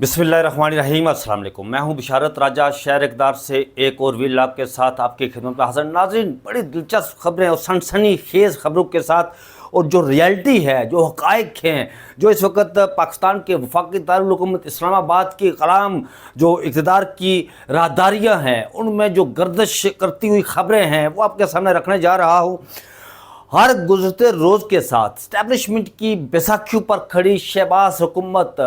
बिस्मिल्लाहिर्रहमानिर्रहीम। अस्सलाम वालेकुम। मैं हूं बिशारत राजा, शहर इक़दार से एक और व्लॉग के साथ आपकी खिदमत में हाज़िर। नाज़रीन, बड़ी दिलचस्प खबरें और सनसनी खेज़ खबरों के साथ, और जो रियलिटी है, जो हक़ाइक़ हैं, जो इस वक्त पाकिस्तान के वफाकी दारुल हुकूमत इस्लामाबाद की क़याम जो इक़्तिदार की राहदारियाँ हैं, उनमें जो गर्दिश करती हुई खबरें हैं, वो आपके सामने रखने जा रहा हूँ। हर गुज़रते रोज़ के साथ इस्टेब्लिशमेंट की बैसाखियों पर खड़ी शहबाज हुकूमत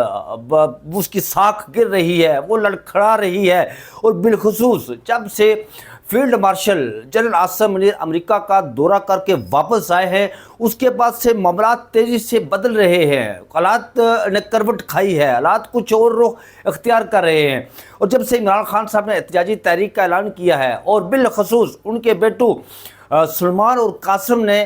उसकी साख गिर रही है, वो लड़खड़ा रही है। और बिलखुसूस जब से field marshal general Asim Munir America का दौरा करके वापस आए हैं, उसके बाद से मामलात तेज़ी से बदल रहे हैं। हालात ने करवट खाई है, हालात कुछ और रुख अख्तियार कर रहे हैं। और जब से इमरान खान साहब ने एहतजाजी तहरीक का ऐलान किया है, और बिलखुसूस उनके बेटू सलमान और कासिम ने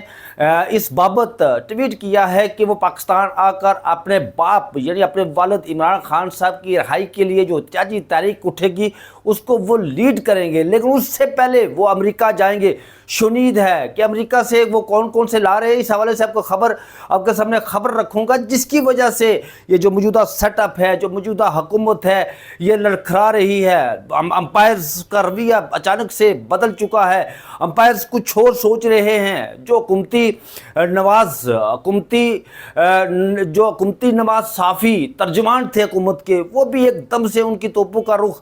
इस बाबत ट्वीट किया है कि वो पाकिस्तान आकर अपने बाप यानी अपने वालिद इमरान खान साहब की रिहाई के लिए जो एहतजाजी तहरीक उठेगी उसको वो लीड करेंगे, लेकिन उससे पहले वो अमेरिका जाएंगे। शुनीद है कि अमेरिका से वो कौन कौन से ला रहे हैं, इस हवाले से आपके सामने खबर रखूँगा, जिसकी वजह से ये जो मौजूदा सेटअप है, जो मौजूदा हुकूमत है, ये लड़खड़ा रही है। अंपायर्स का रवैया अचानक से बदल चुका है। अंपायर्स कुछ और सोच रहे हैं। जो हुकूमती नवाज साफ़ी तर्जमान थे हुकूमत के, वो भी एकदम से उनकी तोपों का रुख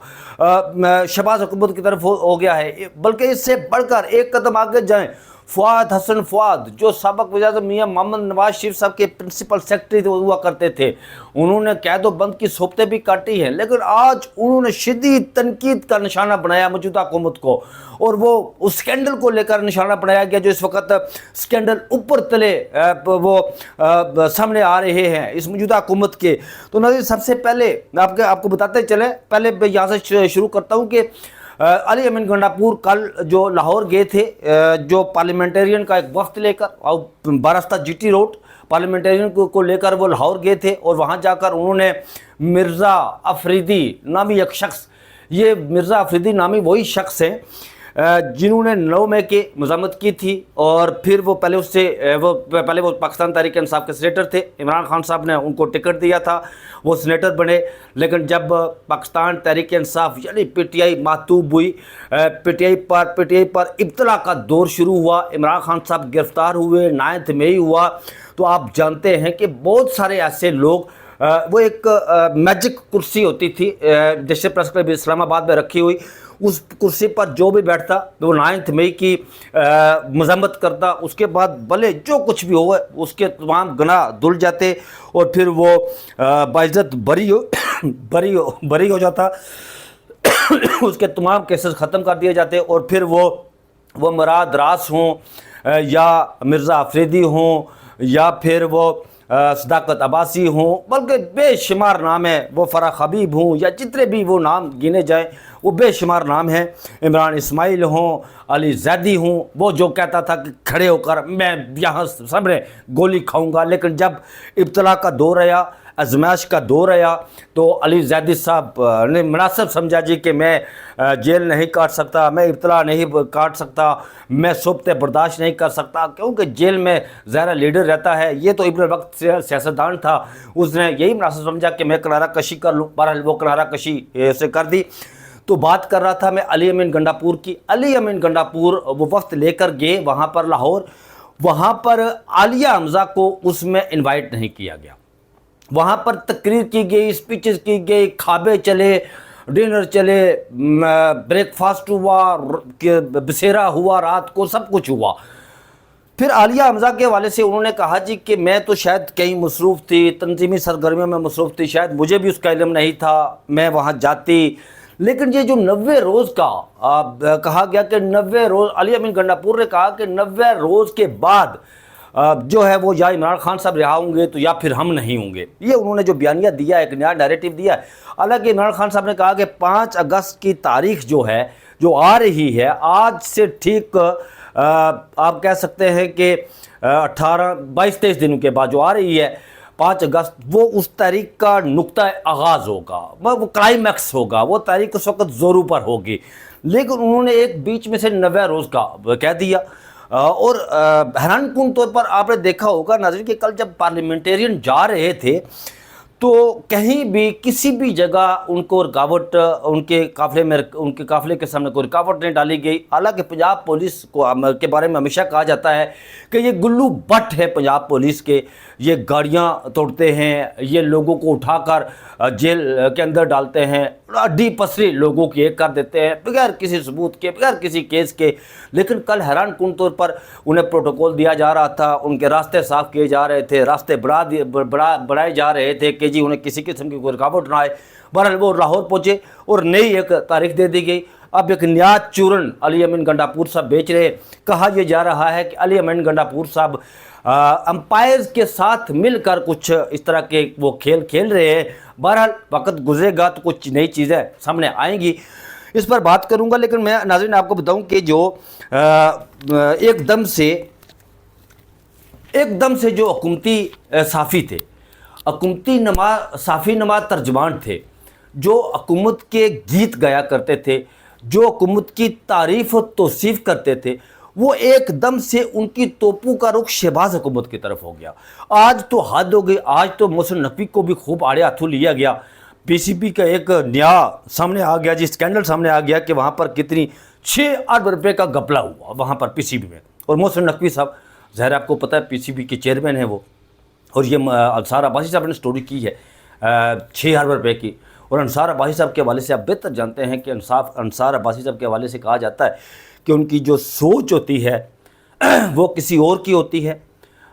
शहबाज हुकूमत की तरफ हो गया है। बल्कि इससे बढ़कर एक कदम आगे जाएं, फवाद हसन फवाद जो साबिक़ वज़ीर मियाँ मोहम्मद नवाज शरीफ साहब के प्रिंसिपल सेक्रेटरी हुआ करते थे, उन्होंने कैद बंद की सोबतें भी काटी हैं, लेकिन आज उन्होंने शदीद तनकीद का निशाना बनाया मौजूदा हुकूमत को। और वो उस स्कैंडल को लेकर निशाना बनाया गया जो इस वक्त स्कैंडल ऊपर तले सामने आ रहे हैं इस मौजूदा हुकूमत के। तो नाज़रीन, सबसे पहले आपको बताते चले, पहले मैं यहाँ से शुरू करता हूँ कि अली अमीन गंडापुर कल जो लाहौर गए थे, जो पार्लियामेंटेरियन का एक वफ्द लेकर, और बारस्ता जीटी रोड पार्लियामेंटेरियन को लेकर वो लाहौर गए थे। और वहाँ जाकर उन्होंने मिर्ज़ा अफरीदी नामी एक शख्स, ये मिर्ज़ा अफरीदी नामी वही शख्स हैं जिन्होंने 9 मई की मज़ामत की थी। और फिर वो पहले वो पाकिस्तान तहरीक इंसाफ के सेनेटर थे। इमरान खान साहब ने उनको टिकट दिया था, वो सेनेटर बने। लेकिन जब पाकिस्तान तहरीक इंसाफ यानी पीटीआई मातूब हुई, पीटीआई पर इब्तला का दौर शुरू हुआ, इमरान खान साहब गिरफ्तार हुए, 9 मई हुआ। तो आप जानते हैं कि बहुत सारे ऐसे लोग, वो एक मैजिक कुर्सी होती थी जैसे प्रेस क्लब इस्लामाबाद में रखी हुई, उस कुर्सी पर जो भी बैठता तो 9 मई की मज़म्मत करता। उसके बाद भले जो कुछ भी हो उसके तमाम गुनाह धुल जाते, और फिर वो बाइज़्ज़त बरी हो जाता उसके तमाम केसेस ख़त्म कर दिए जाते। और फिर वो मुराद रास हों या मिर्ज़ा अफरीदी हों या फिर वो सदाकत अब्बासी हों, बल्कि बेशुमार नाम है, वो फ़राह हबीब हों या जितने भी वो नाम गिने जाएँ, वो बेशुमार नाम हैं। इमरान इस्माइल हों, अली जैदी हों, वो जो कहता था कि खड़े होकर मैं यहाँ सामने गोली खाऊंगा, लेकिन जब इब्तला का दौर आया, आजमाइश का दौर आया, तो अली जैदी साहब ने मुनासिब समझा जी कि मैं जेल नहीं काट सकता, मैं इब्तला नहीं काट सकता, मैं सोबतें बर्दाश्त नहीं कर सकता, क्योंकि जेल में ज़ाहिर लीडर रहता है। ये तो इब्न वक्त सियासतदान था, उसने यही मुनासिब समझा कि मैं किनारा कशी कर लूँ। बहरहाल वो किनारा कशी से कर दी। तो बात कर रहा था मैं अली अमीन गंडापुर की। अली अमीन गंडापुर वो वक्त लेकर गए वहाँ पर लाहौर, वहाँ पर आलिया हमज़ा को उसमें इन्वाइट नहीं किया गया। वहाँ पर तकरीर की गई, स्पीचेस की गई, खाबे चले, डिनर चले, ब्रेकफास्ट हुआ, बसेरा हुआ, रात को सब कुछ हुआ। फिर आलिया हमज़ा के हवाले से उन्होंने कहा जी कि मैं तो शायद कहीं मसरूफ़ थी, तंजीमी सरगर्मियों में मसरूफ़ थी, शायद मुझे भी उसका इल्म नहीं था, मैं वहाँ जाती। लेकिन ये जो 90 रोज़ का कहा गया कि 90 रोज़, अली अमीन गंडापुर ने कहा कि 90 रोज़ के बाद जो है वो या इमरान खान साहब रिहा होंगे तो या फिर हम नहीं होंगे। ये उन्होंने जो बयानिया दिया, एक नया नैरेटिव दिया है। हालांकि इमरान खान साहब ने कहा कि 5 अगस्त की तारीख जो है, जो आ रही है, आज से ठीक आप कह सकते हैं कि 22-23 दिनों के बाद जो आ रही है 5 अगस्त, वो उस तारीख का नुक्ता आगाज़ होगा, वो क्लाइमैक्स होगा, वो तारीख उस वक्त ज़ोरों पर होगी। लेकिन उन्होंने एक बीच में से 90 रोज़ का कह दिया। और हैरानकुन तौर पर आपने देखा होगा नाज़रीन कि कल जब पार्लियामेंटेरियन जा रहे थे तो कहीं भी किसी भी जगह उनको रुकावट उनके काफ़िले के सामने कोई रुकावट नहीं डाली गई। हालांकि पंजाब पुलिस को के बारे में हमेशा कहा जाता है कि ये गुल्लू बट है पंजाब पुलिस के, ये गाड़ियां तोड़ते हैं, ये लोगों को उठाकर जेल के अंदर डालते हैं, अड्डी पसरी लोगों की एक कर देते हैं बगैर किसी सबूत के, बगैर किसी केस के। लेकिन कल हैरान कुन तौर पर उन्हें प्रोटोकॉल दिया जा रहा था, उनके रास्ते साफ़ किए जा रहे थे, रास्ते बढ़ाए जा रहे थे कि जी उन्हें किसी किस्म की कोई रुकावट ना आए। बहरहाल वो लाहौर पहुँचे और नई एक तारीख दे दी गई। अब एक नया चूरन अली अमीन गंडापुर साहब बेच रहे। कहा यह जा रहा है कि अली अमीन गंडापुर साहब अंपायर्स के साथ मिलकर कुछ इस तरह के वो खेल खेल रहे हैं। बहरहाल वक्त गुजरेगा तो कुछ नई चीज़ें सामने आएंगी, इस पर बात करूंगा। लेकिन मैं नाज़रीन आपको बताऊं कि जो एकदम से जो हुकूमती साफ़ी थे, हुकूमती साफ़ी नमा तर्जमान थे, जो हुकूमत के गीत गाया करते थे, जो हुकूमत की तारीफ़ और तौसीफ़ करते थे, वो एकदम से उनकी तोपों का रुख शहबाज हुकूमत की तरफ हो गया। आज तो हद हो गई। आज तो मोहसिन नकवी को भी खूब आड़े हाथों लिया गया। पीसीबी का एक नया सामने आ गया, जी स्कैंडल सामने आ गया कि वहाँ पर कितनी 6 अरब रुपये का घपला हुआ वहाँ पर पीसीबी में। और मोहसिन नकवी साहब ज़ाहिर आपको पता है पीसीबी के चेयरमैन हैं वो, और ये अंसार अब्बासी साहब ने स्टोरी की है 6 अरब रुपये की। और अंसार अब्बासी साहब के हवाले से आप बेहतर जानते हैं कि अंसार अब्बासी साहब के हवाले से कहा जाता है कि उनकी जो सोच होती है वो किसी और की होती है,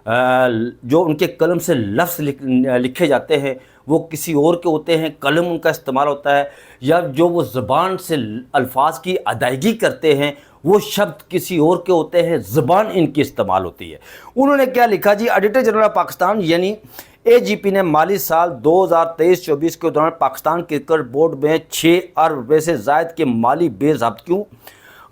जो उनके कलम से लफ्ज़ लिखे जाते हैं वो किसी और के होते हैं, कलम उनका इस्तेमाल होता है, या जो वो ज़बान से अल्फाज की अदायगी करते हैं वो शब्द किसी और के होते हैं, ज़बान इनकी इस्तेमाल होती है। उन्होंने क्या लिखा जी, ऑडिटर जनरल ऑफ पाकिस्तान यानी एजीपी ने माली साल 2023-24 के दौरान पाकिस्तान क्रिकेट बोर्ड में 6 अरब रुपये से ज़ायद के माली बेज़ाब्तियों,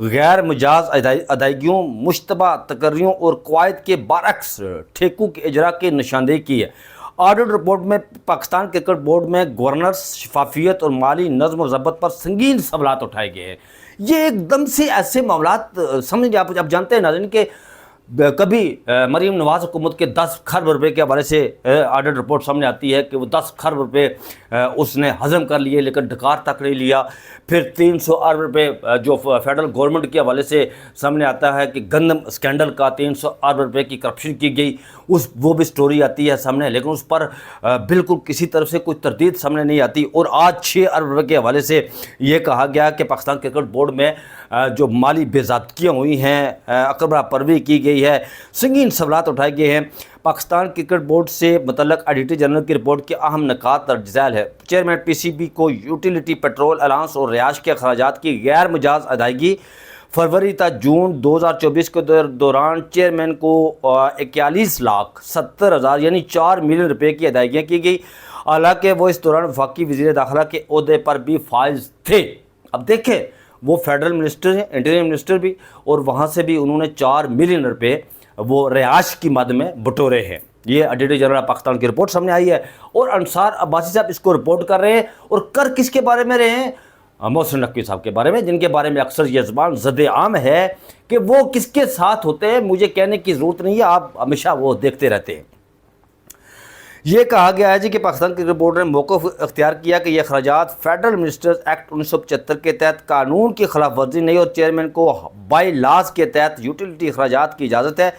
गैर मुजाज अदायगियों, मुश्तबा तकर्रियों और कवायद के बरअक्स ठेकों के इजरा की निशानदेही की है। ऑडिट रिपोर्ट में पाकिस्तान क्रिकेट बोर्ड में गवर्नेंस, शफाफियत और माली नज़्म व ज़ब्त पर संगीन सवालात उठाए गए हैं। ये एकदम से ऐसे मामलात समझ आप जानते हैं नाज़रीन के कभी मरीम नवाज़ हुकूमत के 10 खरब रुपए के हवाले से ऑडिट रिपोर्ट सामने आती है कि वो 10 खरब रुपए उसने हज़म कर लिए लेकिन डकार तक नहीं लिया। फिर 300 अरब रुपए जो फेडरल गवर्नमेंट के हवाले से सामने आता है कि गंदम स्कैंडल का 300 अरब रुपए की करप्शन की गई, वो भी स्टोरी आती है सामने, लेकिन उस पर बिल्कुल किसी तरफ से कोई तरदीद सामने नहीं आती। और आज 6 अरब रुपए के हवाले से ये कहा गया कि पाकिस्तान क्रिकेट बोर्ड में जो माली बेज़ाब्तियाँ हुई हैं, अकबरा परवी की गई है, संगीन सवालात उठाए गए हैं। पाकिस्तान क्रिकेट बोर्ड से मुतल्लक ऑडिटर जनरल की रिपोर्ट के अहम निकात दर्ज झैल है। चेयरमैन पीसीबी को यूटिलिटी, पेट्रोल अलाउंस और रिहाइश के अखराजात की गैर मुजाज अदायगी। फरवरी तक जून 2024 के दौरान चेयरमैन को 41,70,000 यानी 4 मिलियन रुपए की अदायगियाँ की गई। हालांकि वो इस दौरान वफाकी वज़ीर दाखिला के ओहदे पर भी फाइज थे। अब देखें, वो फेडरल मिनिस्टर हैं, इंटीरियर मिनिस्टर भी, और वहाँ से भी उन्होंने 4 मिलियन रुपए वो रिहाइश की मद में बटोरे हैं। ये ऑडिटर जनरल पाकिस्तान की रिपोर्ट सामने आई है और अंसार अब्बासी साहब इसको रिपोर्ट कर रहे हैं। और कर किसके बारे में रहे हैं? मोहसिन नकवी साहब के बारे में, जिनके बारे में अक्सर ये ज़बान ज़द-ए-आम है कि वो किसके साथ होते हैं मुझे कहने की ज़रूरत नहीं है, आप हमेशा वो देखते रहते हैं। ये कहा गया है जी कि पाकिस्तान क्रिकेट बोर्ड ने मौक़िफ़ इख्तियार किया कि ये अखराजात फेडरल मिनिस्टर्स एक्ट 1975 के तहत कानून की खिलाफ वर्जी नहीं और चेयरमैन को बाई लाज के तहत यूटिलिटी अखराजात की इजाज़त है।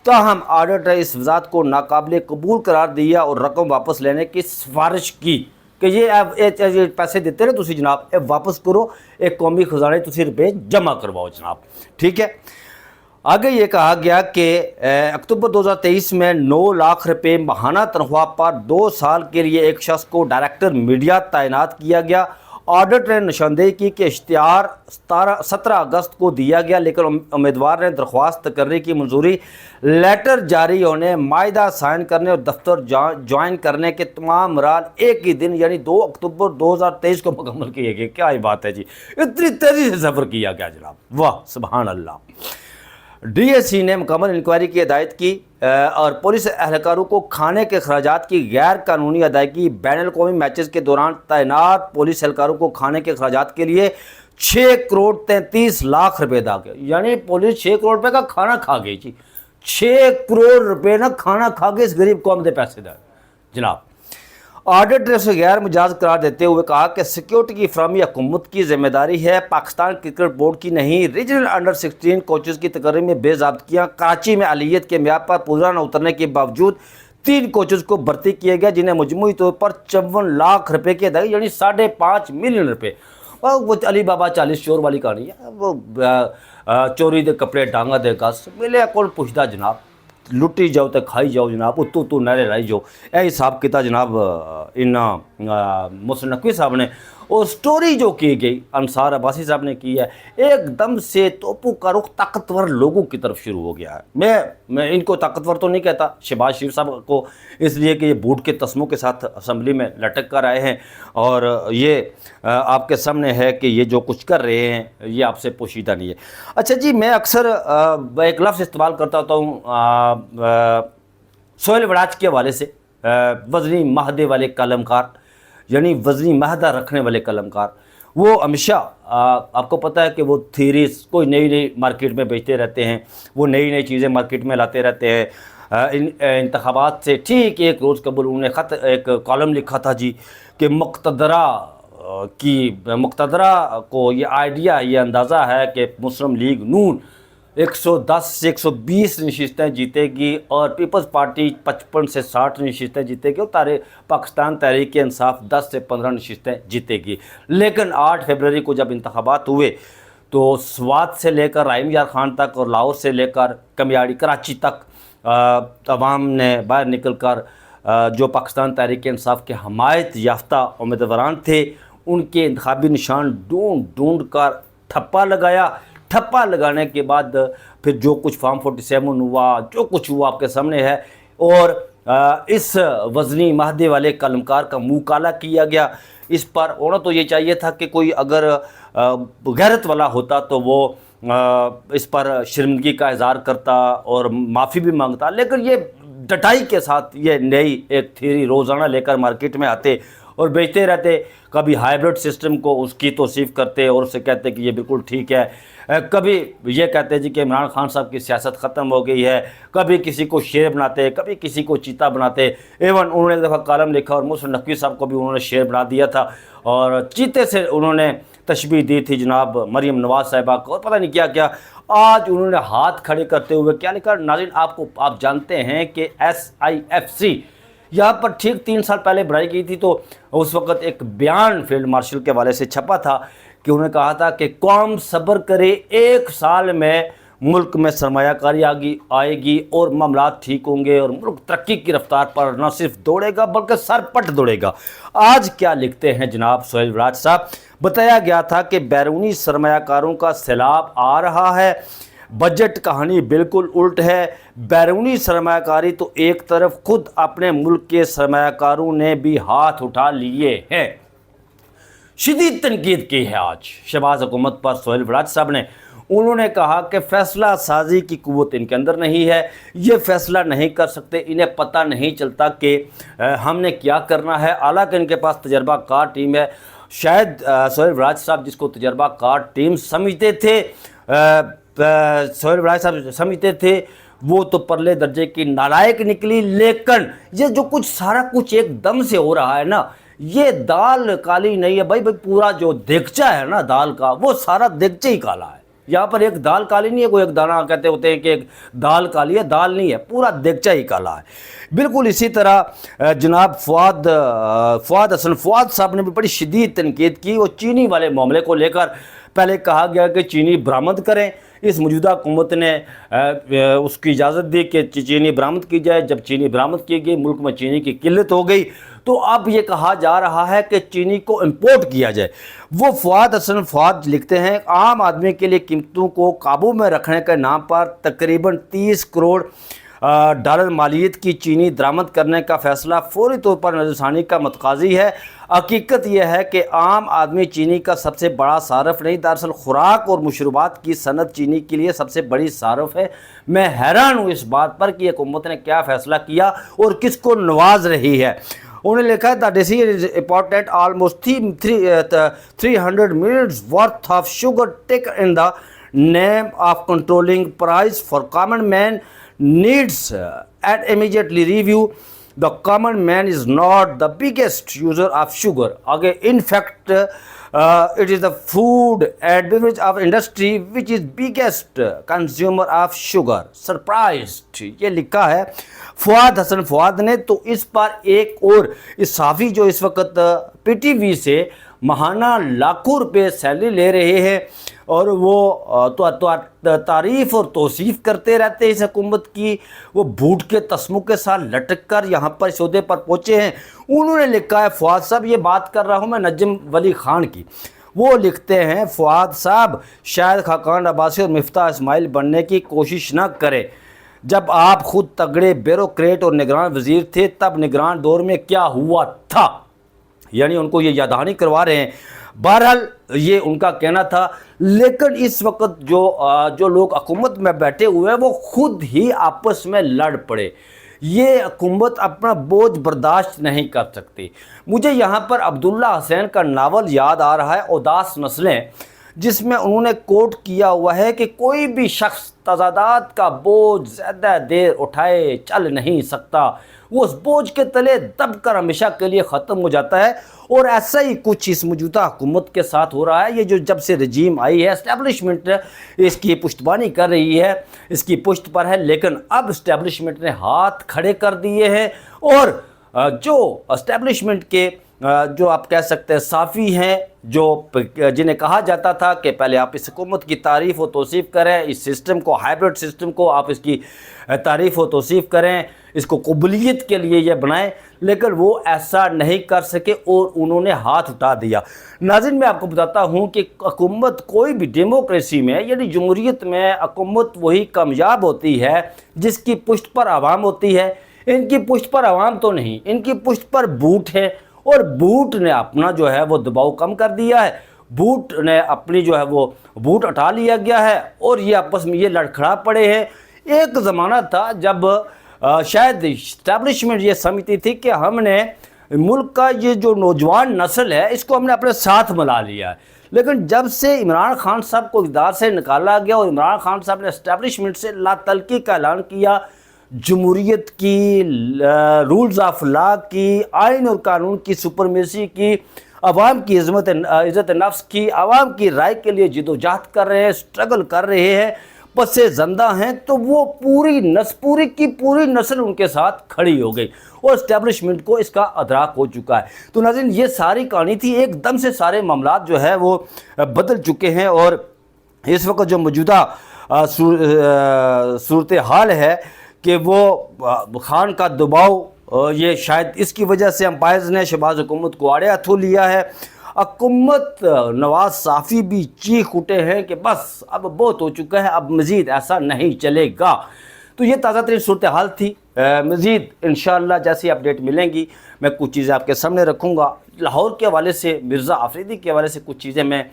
ताहम ऑडिटर ने इस वज़ाहत को नाकाबिल कबूल करार दिया और रकम वापस लेने की सिफारिश की कि ये पैसे देते रहे तुसी जनाब, ये वापस करो, एक कौमी खजाने तुसी रुपये जमा करवाओ जनाब, ठीक है। आगे ये कहा गया कि अक्टूबर 2023 में 9 लाख रुपए माहाना तनख्वाह पर 2 साल के लिए एक शख्स को डायरेक्टर मीडिया तैनात किया गया। ऑडिट ने निशानदेही की कि इश्तिहार 17 अगस्त को दिया गया, लेकिन उम्मीदवार ने दरख्वास्त करने की मंजूरी लेटर जारी होने, मायदा साइन करने और दफ्तर ज्वाइन करने के तमाम मराल एक ही दिन यानी 2 अक्टूबर 2023 को मुकम्मल किए गए। क्या ही बात है जी, इतनी तेज़ी से सफ़र किया गया जनाब, वाह सुभान अल्लाह। डीएससी ने मुकम्मल इंक्वायरी की हिदायत की और पुलिस एहलकारों को खाने के अखराजात की गैर कानूनी अदायगी, बैन अल-अक़वामी मैचेस के दौरान तैनात पुलिस एहलकारों को खाने के अखराजात के लिए 6 करोड़ 33 लाख रुपए अदा किए। यानी पुलिस 6 करोड़ रुपए का खाना खा गई जी, 6 करोड़ रुपए ना खाना खा गए इस गरीब कौम के पैसे जनाब। ऑडिटर से गैर मुजाज करार देते हुए कहा कि सिक्योरिटी की फराहमी हुकूमत की जिम्मेदारी है, पाकिस्तान क्रिकेट बोर्ड की नहीं। रीजनल अंडर 16 कोचेस की तकरीब में बेज़ाब्तियाँ, कराची में अहलियत के म्यार पर पूरा न उतरने के बावजूद 3 कोचेस को भर्ती किया गया, जिन्हें मजमूई तौर पर 54 लाख रुपए की अदायगी यानी 5.5 मिलियन रुपए। और वो अली बाबा 40 चोर वाली कहानी है, वो चोरी दे कपड़े डांगा दे गस मिले कोल पुछदा जनाब, लुटी जाओ तो खाई जाओ जनाब, उत्तू तू नहरे लाई जाओ। यह हिसाब किया जनाब इन्ना मोहसिन नकवी साहब ने। और स्टोरी जो की गई अंसार अब्बासी साहब ने की है, एकदम से तोपू का रुख ताकतवर लोगों की तरफ शुरू हो गया है। मैं इनको ताकतवर तो नहीं कहता, शहबाज शरीफ साहब को, इसलिए कि ये बूट के तस्मों के साथ असम्बली में लटक कर आए हैं और ये आपके सामने है कि ये जो कुछ कर रहे हैं ये आपसे पोशीदा नहीं है। अच्छा जी, मैं अक्सर एक लफ्ज़ इस्तेमाल करता होता हूँ सोहेल वड़ाच के हवाले से, वज़नी महदे वाले कलमकार, यानी वज़नी महदा रखने वाले कलमकार। वो हमेशा आपको पता है कि वो थीरीज कोई नई नई मार्केट में बेचते रहते हैं, वो नई नई चीज़ें मार्केट में लाते रहते हैं। इंतखाबात से ठीक एक रोज़ कबल उन्होंने एक कॉलम लिखा था जी कि मुक़तदरा को ये आइडिया, ये अंदाज़ा है कि मुस्लिम लीग नून 110 से 120 नशिस्तें जीतेगी और पीपल्स पार्टी 55 से 60 नशिस्तें जीतेगी और पाकिस्तान तहरीक इंसाफ 10 से 15 नशिस्तें जीतेगी। लेकिन 8 फरवरी को जब इंतखाबात हुए तो स्वात से लेकर राहिम यार खान तक और लाहौर से लेकर कमियाड़ी कराची तक अवाम ने बाहर निकल कर जो पाकिस्तान तहरीक इंसाफ के हमायत याफ्ता उम्मीदवारान थे उनके इंतखाबी निशान ढूंढ ढूंढ कर ठप्पा लगाया। ठप्पा लगाने के बाद फिर जो कुछ फॉर्म 47 हुआ, जो कुछ हुआ आपके सामने है। और इस वज़नी महदे वाले कलमकार का मुँह काला किया गया। इस पर होना तो ये चाहिए था कि कोई अगर गैरत वाला होता तो वो इस पर शर्मिंदगी का इज़हार करता और माफ़ी भी मांगता, लेकिन ये डटाई के साथ ये नई एक थ्योरी रोज़ाना लेकर मार्केट में आते और बेचते रहते। कभी हाइब्रिड सिस्टम को उसकी तौसीफ़ करते और उससे कहते कि ये बिल्कुल ठीक है, कभी ये कहते जी कि इमरान खान साहब की सियासत ख़त्म हो गई है, कभी किसी को शेर बनाते, कभी किसी को चीता बनाते। एवन उन्होंने एक दफ़ा कॉलम लिखा और मोहसिन नकवी साहब को भी उन्होंने शेर बना दिया था और चीते से उन्होंने तशबीह दी थी जनाब मरीम नवाज़ साहिबा को और पता नहीं क्या क्या। आज उन्होंने हाथ खड़े करते हुए क्या लिखा नाज़रीन, आप जानते हैं कि SIFC यहाँ पर ठीक 3 साल पहले बनाई गई थी, तो उस वक़्त एक बयान फील्ड मार्शल के हवाले से छपा था कि उन्होंने कहा था कि कौम सब्र करे, 1 साल में मुल्क में सरमायाकारी आएगी और मामलात ठीक होंगे और मुल्क तरक्की की रफ्तार पर न सिर्फ दौड़ेगा बल्कि सरपट दौड़ेगा। आज क्या लिखते हैं जनाब सोहेल वड़ाच साहब, बताया गया था कि बैरूनी सरमायाकारों का सैलाब आ रहा है, बजट कहानी बिल्कुल उल्ट है। बैरूनी सरमायाकारी तो एक तरफ, खुद अपने मुल्क के सरमायाकारों ने भी हाथ उठा लिए हैं। शदीद तनकीद की है आज शहबाज हुकूमत पर सोहेल वड़ाच साहब ने। उन्होंने कहा कि फ़ैसला साजी की कुव्वत इनके अंदर नहीं है, ये फ़ैसला नहीं कर सकते, इन्हें पता नहीं चलता कि हमने क्या करना है। हालांकि इनके पास तजर्बाकार टीम है। शायद सोहेल वड़ाच साहब जिसको तजर्बाकार टीम समझते थे, सोहेल वड़ाच साहब समझते थे, वो तो परले दर्जे की नालायक निकली। लेकिन ये जो कुछ सारा कुछ एकदम से हो रहा है ना, ये दाल काली नहीं है भाई, पूरा जो देगचा है ना दाल का, वो सारा देगचा ही काला है। यहाँ पर एक दाल काली नहीं है, कोई एक दाना कहते होते हैं कि एक दाल काली है, दाल नहीं है, पूरा देगचा ही काला है। बिल्कुल इसी तरह जनाब फवाद हसन फवाद साहब ने भी बड़ी शदीद तनकीद की। वो चीनी वाले मामले को लेकर पहले कहा गया कि चीनी बरामद करें, इस मौजूदा हुकूमत ने उसकी इजाज़त दी कि चीनी बरामद की जाए। जब चीनी बरामद की गई, मुल्क में चीनी की किल्लत हो गई, तो अब ये कहा जा रहा है कि चीनी को इंपोर्ट किया जाए। वो फवाद हसन फवाद लिखते हैं, आम आदमी के लिए कीमतों को काबू में रखने के नाम पर तकरीबन 30 करोड़ डॉलर मालियत की चीनी दरामद करने का फ़ैसला फौरी तौर पर नज़रसानी का मतकाजी है। हकीकत यह है कि आम आदमी चीनी का सबसे बड़ा सारफ नहीं, दरअसल खुराक और मशरूबात की सनत चीनी के लिए सबसे बड़ी सारफ है। मैं हैरान हूँ इस बात पर कि हुकूमत ने क्या फ़ैसला किया और किसको नवाज रही है। उन्होंने लिखा है the decision is important, almost 300 million worth of sugar take in the name of controlling price for common man needs and immediately review The common man is not the biggest user of sugar. आगे in fact it is the food and beverage of industry which is biggest consumer of sugar. Surprised ये लिखा है फुआद हसन फुआद ने। तो इस पर एक और इस साफ़ी जो इस वक्त PTV से महाना लाखों रुपए सैलरी ले रहे हैं और वो तारीफ़ और तौसीफ़ करते रहते हैं इस हुकूमत की, वो भूट के तस्मों के साथ लटक कर यहाँ पर सौदे पर पहुँचे हैं। उन्होंने लिखा है, फुआद साहब ये बात कर रहा हूँ मैं नजम वली खान की, वो लिखते हैं फुआद साहब शायद खाकान अब्बासी और मिफ्ता इस्माइल बनने की कोशिश ना करें। जब आप खुद तगड़े ब्यूरोक्रेट और निगरान वज़ीर थे तब निगरान दौर में क्या हुआ था, यानी उनको ये याद दहानी करवा रहे हैं। बहरहाल ये उनका कहना था, लेकिन इस वक्त जो लोग हुकूमत में बैठे हुए हैं वो खुद ही आपस में लड़ पड़े। ये हुकूमत अपना बोझ बर्दाश्त नहीं कर सकती। मुझे यहाँ पर अब्दुल्ला हुसैन का नावल याद आ रहा है, उदास नस्लें, जिसमें उन्होंने कोट किया हुआ है कि कोई भी शख्स तजादात का बोझ ज़्यादा देर उठाए चल नहीं सकता, वो उस बोझ के तले दब कर हमेशा के लिए ख़त्म हो जाता है। और ऐसा ही कुछ इस मौजूदा हुकूमत के साथ हो रहा है। ये जो जब से रजीम आई है, इस्टेब्लिशमेंट इसकी पुश्तबानी कर रही है, इसकी पुश्त पर है, लेकिन अब इस्टेब्लिशमेंट ने हाथ खड़े कर दिए हैं और जो इस्टेब्लिशमेंट के जो आप कह सकते हैं साफ़ी हैं, जो जिन्हें कहा जाता था कि पहले आप इस हुकूमत की तारीफ़ व तौसीफ़ करें, इस सिस्टम को, हाइब्रिड सिस्टम को आप इसकी तारीफ़ व तौसीफ़ करें, इसको कबूलियत के लिए ये बनाएं, लेकिन वो ऐसा नहीं कर सके और उन्होंने हाथ उठा दिया। नाज़रीन मैं आपको बताता हूँ कि हुकूमत कोई भी डेमोक्रेसी में यानी जमहूरियत में हुकूमत वही कामयाब होती है जिसकी पुश्त पर आवाम होती है। इनकी पुश्त पर आवाम तो नहीं, इनकी पुश्त पर बूट है और बूट ने अपना जो है वो दबाव कम कर दिया है, बूट ने अपनी जो है वो बूट हटा लिया गया है और ये आपस में ये लड़खड़ा पड़े हैं। एक ज़माना था जब शायद इस्टेब्लिशमेंट ये समझती थी कि हमने मुल्क का ये जो नौजवान नस्ल है इसको हमने अपने साथ मिला लिया है, लेकिन जब से इमरान खान साहब को इक़्तिदार से निकाला गया और इमरान खान साहब ने इस्टेब्लिशमेंट से लातलकी का ऐलान किया, जमहूरियत की, रूल्स ऑफ लॉ की, आइन और कानून की सुपरमेसी की, आवाम की इज़्ज़त नफ्स की, आवाम की राय के लिए जिदोजहद कर रहे हैं, स्ट्रगल कर रहे हैं, पसे ज़िंदा हैं, तो वो पूरी की पूरी नस्ल उनके साथ खड़ी हो गई और इस्टेब्लिशमेंट को इसका अदराक हो चुका है। तो नाज़रीन ये सारी कहानी थी, एकदम से सारे मामलात जो है वो बदल चुके हैं और इस वक्त जो मौजूदा सूरत हाल है कि वो खान का दबाव, ये शायद इसकी वजह से अंपायर्स ने शहबाज हुकूमत को आड़े हाथों लिया है। हुकूमत नवाज साफ़ी भी चीख उठे हैं कि बस अब बहुत हो चुका है, अब मज़ीद ऐसा नहीं चलेगा। तो ये ताज़ा तरीन सूरत हाल थी। मज़ीद इंशाअल्लाह जैसी अपडेट मिलेंगी मैं कुछ चीज़ें आपके सामने रखूँगा। लाहौर के हवाले से, मिर्ज़ा आफरीदी के हवाले से कुछ चीज़ें मैं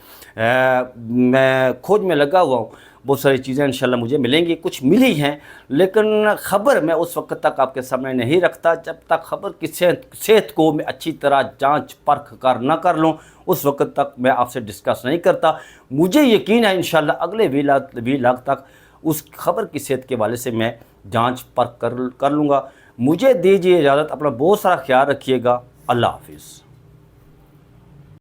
खोज में लगा हुआ हूँ, बहुत सारी चीज़ें इंशाल्लाह मुझे मिलेंगी, कुछ मिली हैं, लेकिन ख़बर मैं उस वक्त तक आपके सामने नहीं रखता जब तक ख़बर की सेहत को मैं अच्छी तरह जांच परख कर ना कर लूँ, उस वक्त तक मैं आपसे डिस्कस नहीं करता। मुझे यकीन है इंशाल्लाह अगले वीलॉग तक उस ख़बर की सेहत के हवाले से मैं जांच परख कर लूँगा। मुझे दीजिए इजाज़त, अपना बहुत सारा ख्याल रखिएगा। अल्लाह हाफिज़।